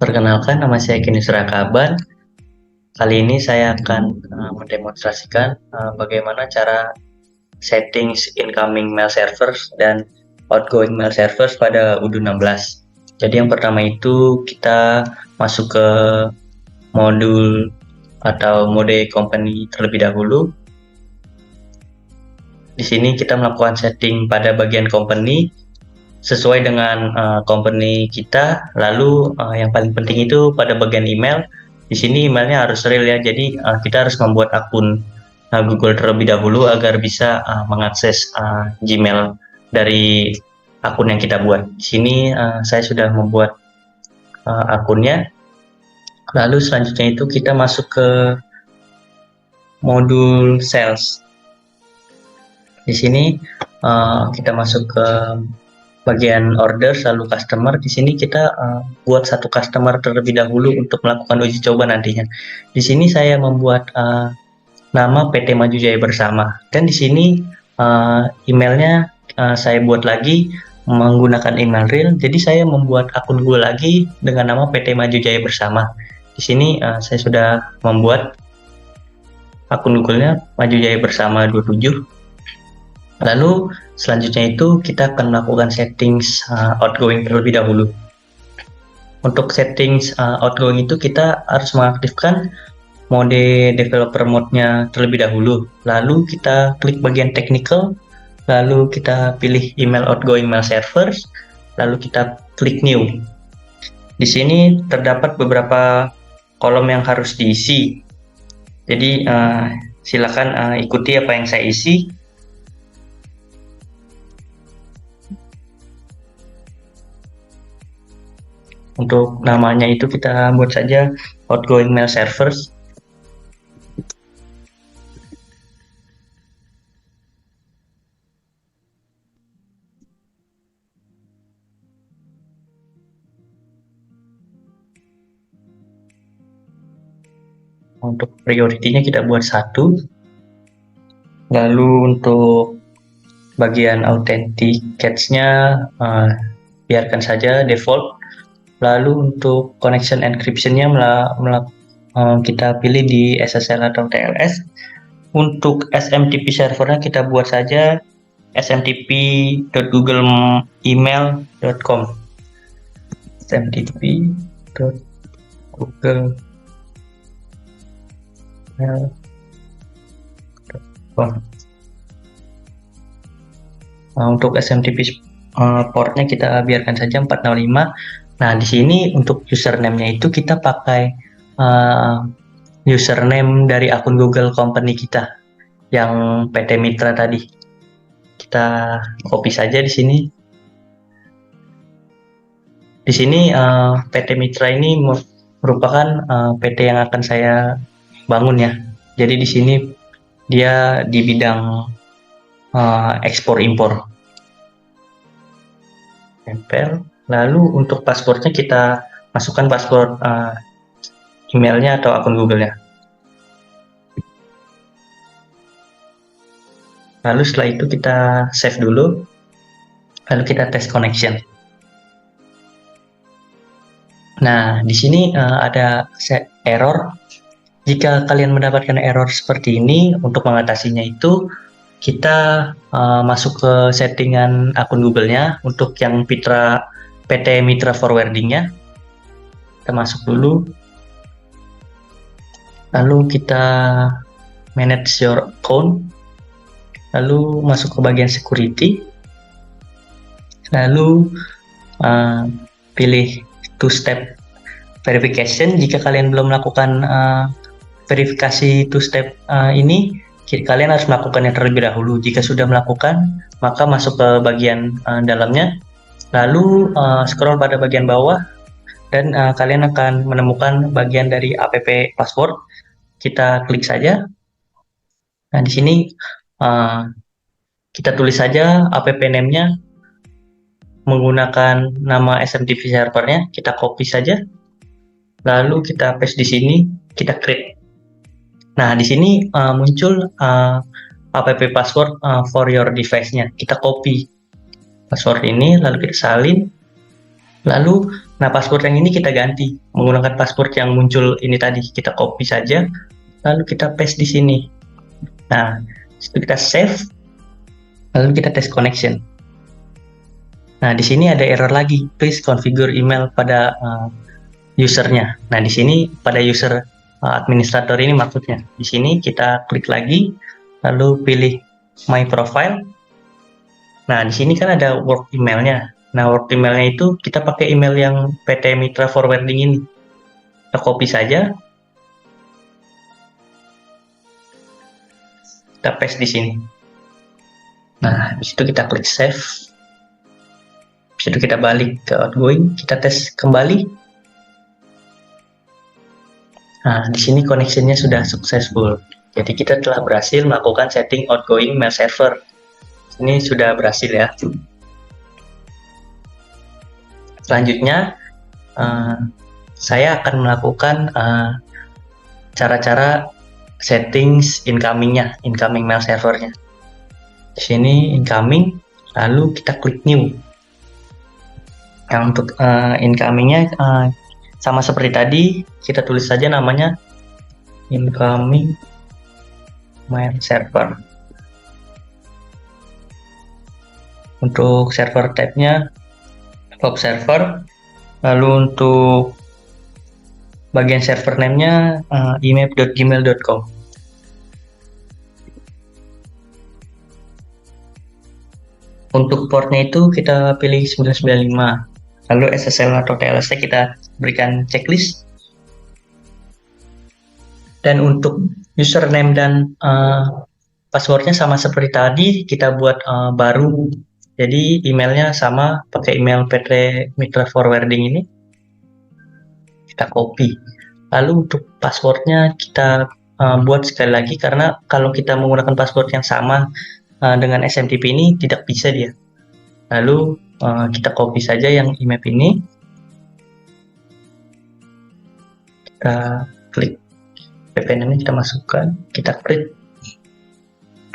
Perkenalkan, nama saya Kini Surakaban. Kali ini saya akan mendemonstrasikan bagaimana cara settings incoming mail servers dan outgoing mail servers pada Udo 16. Jadi yang pertama itu kita masuk ke modul atau mode company terlebih dahulu. Di sini kita melakukan setting pada bagian company sesuai dengan company kita. Lalu yang paling penting itu pada bagian email. Di sini emailnya harus real ya. Jadi kita harus membuat akun Google terlebih dahulu agar bisa mengakses Gmail dari akun yang kita buat. Di sini saya sudah membuat akunnya. Lalu selanjutnya itu kita masuk ke modul sales. Di sini kita masuk ke bagian order lalu customer. Di sini kita buat satu customer terlebih dahulu untuk melakukan uji coba nantinya. Di sini saya membuat nama PT Maju Jaya Bersama, dan di sini emailnya saya buat lagi menggunakan email real. Jadi saya membuat akun Google lagi dengan nama PT Maju Jaya Bersama. Di sini saya sudah membuat akun Google-nya Maju Jaya Bersama 27. Lalu selanjutnya itu kita akan melakukan settings outgoing terlebih dahulu. Untuk settings outgoing itu kita harus mengaktifkan mode developer mode-nya terlebih dahulu. Lalu kita klik bagian technical, lalu kita pilih email outgoing mail servers, lalu kita klik new. Di sini terdapat beberapa kolom yang harus diisi. Jadi silakan ikuti apa yang saya isi. Untuk namanya itu kita buat saja outgoing mail servers. Untuk prioritinya kita buat 1. Lalu untuk bagian authenticates-nya biarkan saja default. Lalu untuk connection encryption-nya kita pilih di SSL atau TLS. Untuk SMTP servernya kita buat saja smtp.googleemail.com. smtp.googlemail.com. Untuk SMTP portnya kita biarkan saja 405. Nah, di sini untuk username-nya itu kita pakai username dari akun Google Company kita yang PT Mitra tadi. Kita copy saja di sini. Di sini PT Mitra ini merupakan PT yang akan saya bangun ya. Jadi di sini dia di bidang ekspor impor. Tempel. Lalu untuk passwordnya kita masukkan password emailnya atau akun Google-nya. Lalu setelah itu kita save dulu. Lalu kita tes connection. Nah, di sini ada error. Jika kalian mendapatkan error seperti ini, untuk mengatasinya itu kita masuk ke settingan akun Google-nya untuk yang PT Mitra Forwarding-nya. Kita masuk dulu. Lalu kita manage your account. Lalu masuk ke bagian security. Lalu pilih two-step verification. Jika kalian belum melakukan verifikasi two-step ini, kalian harus melakukannya terlebih dahulu. Jika sudah melakukan, maka masuk ke bagian dalamnya. Lalu scroll pada bagian bawah dan kalian akan menemukan bagian dari app password. Kita klik saja. Nah, di sini kita tulis saja app name-nya menggunakan nama SMTP servernya. Kita copy saja. Lalu kita paste di sini, kita create. Nah, di sini muncul app password for your device-nya. Kita copy password ini, lalu kita salin. Lalu, nah password yang ini kita ganti menggunakan password yang muncul ini tadi. Kita copy saja, lalu kita paste di sini. Nah, itu kita save, lalu kita tes connection. Nah, di sini ada error lagi. Please configure email pada usernya. Nah, di sini pada user administrator ini maksudnya. Di sini kita klik lagi, lalu pilih My Profile. Nah, di sini kan ada work emailnya. Nah, work emailnya itu kita pakai email yang PT Mitra Forwarding ini. Kita copy saja, kita paste di sini. Nah, di situ kita klik save. Di situ kita balik ke outgoing, kita tes kembali. Nah, di sini connection-nya sudah successful. Jadi kita telah berhasil melakukan setting outgoing mail server. Ini sudah berhasil ya. Selanjutnya, saya akan melakukan cara-cara settings incoming-nya, incoming mail servernya. Di sini incoming, lalu kita klik new. Nah, untuk incoming-nya sama seperti tadi, kita tulis saja namanya incoming mail server. Untuk server type-nya web server, lalu untuk bagian server name-nya imap.gmail.com. Untuk portnya itu kita pilih 995. Lalu SSL atau TLS kita berikan checklist. Dan untuk username dan passwordnya sama seperti tadi, kita buat baru. Jadi emailnya sama, pakai email PT Mitra Forwarding ini. Kita copy. Lalu untuk passwordnya kita buat sekali lagi, karena kalau kita menggunakan password yang sama dengan SMTP ini tidak bisa dia. Lalu kita copy saja yang IMAP ini, kita klik VPN-nya, kita masukkan, kita klik.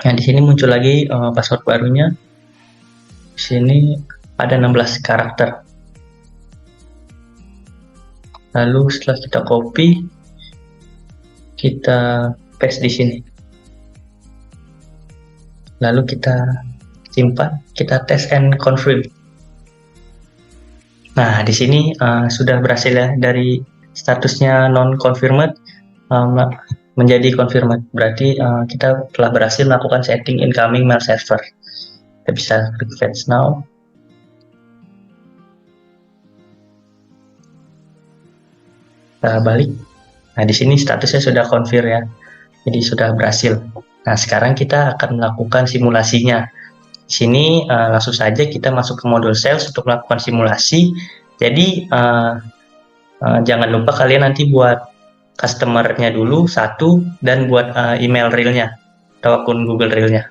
Nah, di sini muncul lagi password barunya. Di sini ada 16 karakter. Lalu setelah kita copy, kita paste di sini. Lalu kita simpan, kita tes and confirm. Nah, di sini sudah berhasil ya, dari statusnya non-confirmed menjadi confirmed. Berarti kita telah berhasil melakukan setting incoming mail server. Kita bisa klik fetch now. Kita balik. Nah, di sini statusnya sudah confirm ya. Jadi sudah berhasil. Nah, sekarang kita akan melakukan simulasinya. Di sini langsung saja kita masuk ke modul sales untuk melakukan simulasi. Jadi jangan lupa kalian nanti buat customer-nya dulu satu, dan buat email realnya atau akun Google realnya.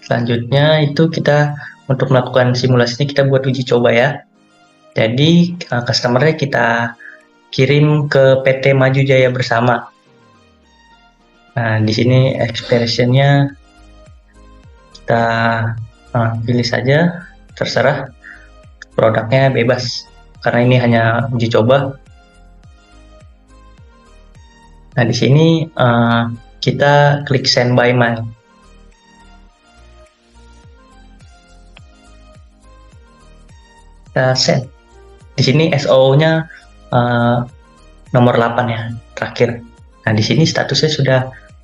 Selanjutnya itu kita untuk melakukan simulasinya kita buat uji coba ya. Jadi customer-nya kita kirim ke PT Maju Jaya Bersama. Nah, di sini expression-nya kita pilih saja, terserah. Produknya bebas, karena ini hanya uji coba. Nah, di sini kita klik send by mail. Kita send. Di sini SO-nya nomor 8 ya, terakhir. Nah, di sini statusnya sudah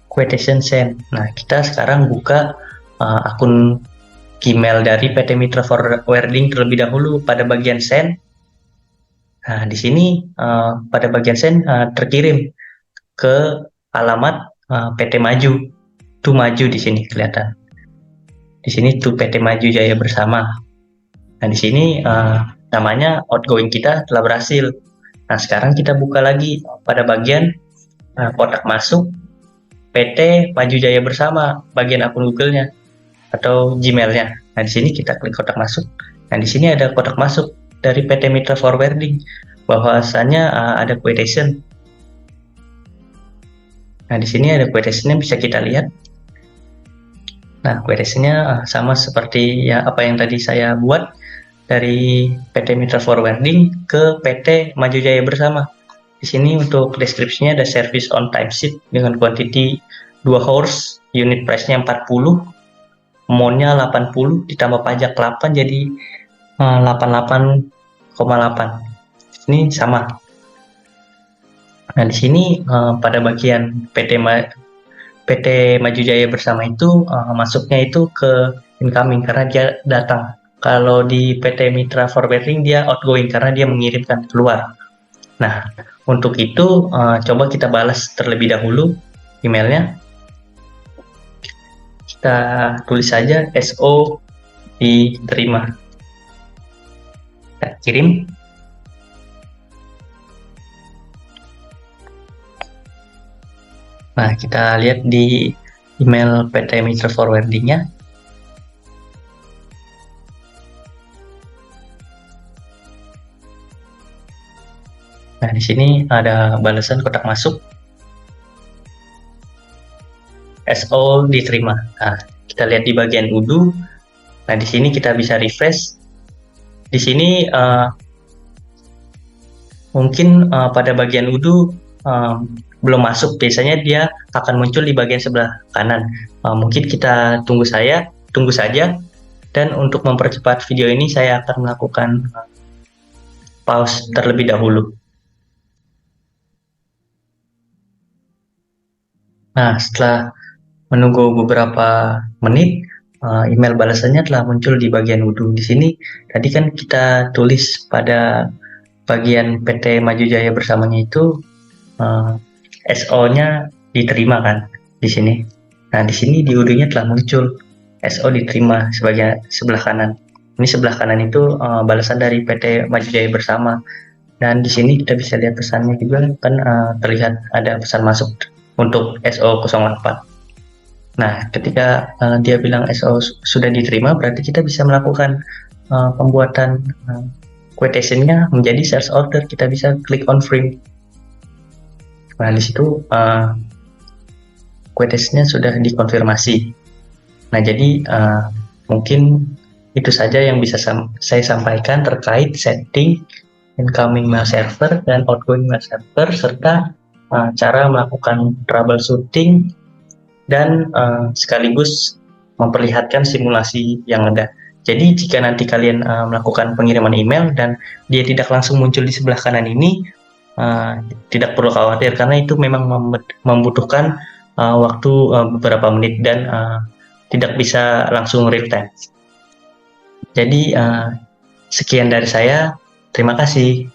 quotation send. Nah, kita sekarang buka akun Gmail dari PT Mitra Forwarding terlebih dahulu pada bagian send. Nah, di sini pada bagian send terkirim ke alamat PT Maju. Tuh Maju di sini kelihatan. Di sini tuh PT Maju Jaya Bersama. Nah, di sini namanya outgoing kita telah berhasil. Nah, sekarang kita buka lagi pada bagian kotak masuk PT Maju Jaya Bersama, bagian akun Google-nya atau Gmail-nya. Nah, di sini kita klik kotak masuk. Nah, di sini ada kotak masuk dari PT Mitra Forwarding, bahwasanya ada quotation. Nah, di sini ada quotation yang bisa kita lihat. Nah, queries-nya sama seperti ya apa yang tadi saya buat dari PT Mitra Forwarding ke PT Maju Jaya Bersama. Di sini untuk deskripsinya ada service on time sheet dengan quantity 2 horse, unit price-nya 40, amount-nya 80, ditambah pajak 8 jadi 88,8. Ini sama. Nah, di sini pada bagian PT Maju Jaya Bersama itu masuknya itu ke incoming karena dia datang. Kalau di PT Mitra Forwarding dia outgoing karena dia mengirimkan keluar. Nah, untuk itu coba kita balas terlebih dahulu emailnya. Kita tulis saja SO diterima. Kita kirim. Nah, kita lihat di email PT Mitra Forwarding-nya. Nah, di sini ada balasan kotak masuk. SO diterima. Nah, kita lihat di bagian UDU. Nah, di sini kita bisa refresh. Di sini mungkin pada bagian UDU belum masuk. Biasanya dia akan muncul di bagian sebelah kanan. Mungkin kita tunggu saja. Dan untuk mempercepat video ini, saya akan melakukan pause terlebih dahulu. Nah, setelah menunggu beberapa menit, email balasannya telah muncul di bagian UDU. Di sini tadi kan kita tulis pada bagian PT Maju Jaya Bersamanya itu SO-nya diterima kan di sini. Nah, di sini di UDU-nya telah muncul SO diterima sebagai sebelah kanan. Ini sebelah kanan itu balasan dari PT Maju Jaya Bersama. Dan di sini kita bisa lihat pesannya juga kan terlihat ada pesan masuk untuk SO08. Nah, ketika dia bilang SO sudah diterima, berarti kita bisa melakukan pembuatan quotation-nya menjadi sales order. Kita bisa klik on frame. Nah, di situ quotation-nya sudah dikonfirmasi. Nah, jadi mungkin itu saja yang bisa saya sampaikan terkait setting incoming mail server dan outgoing mail server, serta cara melakukan troubleshooting dan sekaligus memperlihatkan simulasi yang ada. Jadi jika nanti kalian melakukan pengiriman email dan dia tidak langsung muncul di sebelah kanan ini, tidak perlu khawatir karena itu memang membutuhkan waktu beberapa menit dan tidak bisa langsung real time. Jadi sekian dari saya, terima kasih.